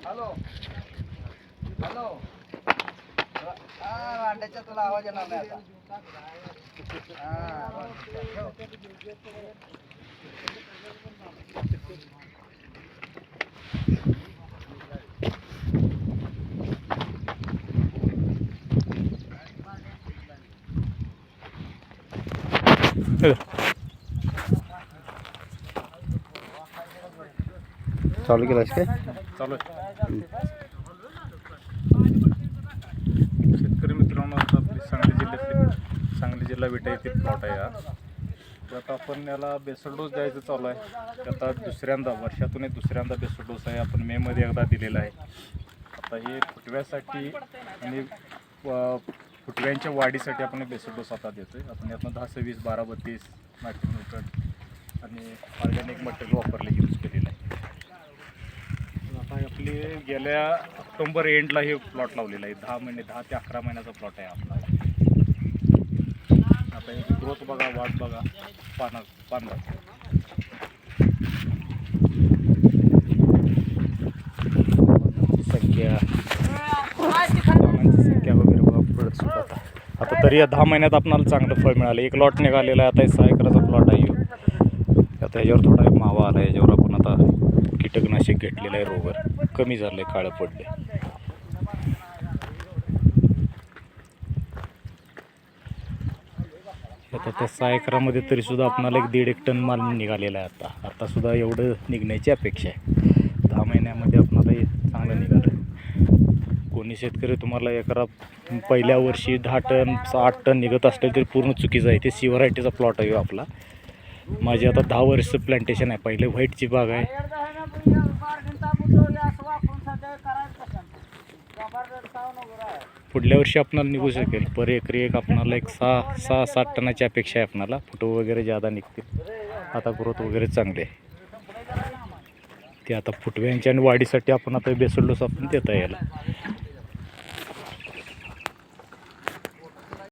Hello hello अंड्याच्या तुला आवाज येणार नाही आता. चालू केलास काय? चालू आहे. शेतकरी मित्रांनो, आता आपली सांगली जिल्हा विटा येथे प्लॉट आहे हा. आता आपण याला बेसल डोस द्यायचं चालू आहे. आता दुसऱ्यांदा वर्षातून दुसऱ्यांदा बेसल डोस आहे. आपण मेमध्ये एकदा दिलेला आहे. आता हे फुटव्यासाठी आणि फुटव्यांच्या वाढीसाठी आपण बेसल डोस आता देतोय. आपण यातनं 10-20, 12-32 मायक्रोन्यूट्रन आणि ऑर्गॅनिक मटेरियल वापरले यूज केलेलं आहे. आता आपली गेल्या ऑक्टोबर एंडला हे प्लॉट लावलेला आहे. 10 ते 11 महिन्याचा प्लॉट आहे आपला. आता याची ग्रोथ बघा, वाढ बघा, पानं संख्या वगैरे बघा. पुढे सुद्धा आता तरी या 10 महिन्यात आपल्याला चांगलं फळ मिळालं. एक लॉट निघालेला आहे. आता 6 एकराचा प्लॉट आहे. आता ह्याच्यावर थोडा मावा आला. ह्याच्यावर आपण आता कीटकनाशक घेतलेलं आहे. रोगर कमी झालं आहे, काळं पडले. आता त्या 6 एकरामध्ये तरीसुद्धा आपल्याला 1.5 टन माल निघालेला आहे. आता सुद्धा एवढं निघण्याची अपेक्षा आहे. 10 महिन्यामध्ये आपल्याला हे चांगलं निघालं. कोणी शेतकरी तुम्हाला एकरा पहिल्या वर्षी 10 टन 8 टन निघत असले तरी पूर्ण चुकीचं आहे. ते सी व्हरायटीचा प्लॉट आहे आपला. माझी आता 10 वर्ष प्लांटेशन आहे. पहिले व्हाईटची बाग आहे. पुढल्या वर्षी आपल्याला निघू शकेल. पर एकरी आपल्याला 6-7 टनाची अपेक्षा आहे. आपल्याला फुटो वगैरे जादा निघतील. आता ग्रोथ वगैरे चांगले आहे. ते आता फुटव्यांच्या आणि वाढीसाठी आपण आता बेसल डोस आपण देता यायला.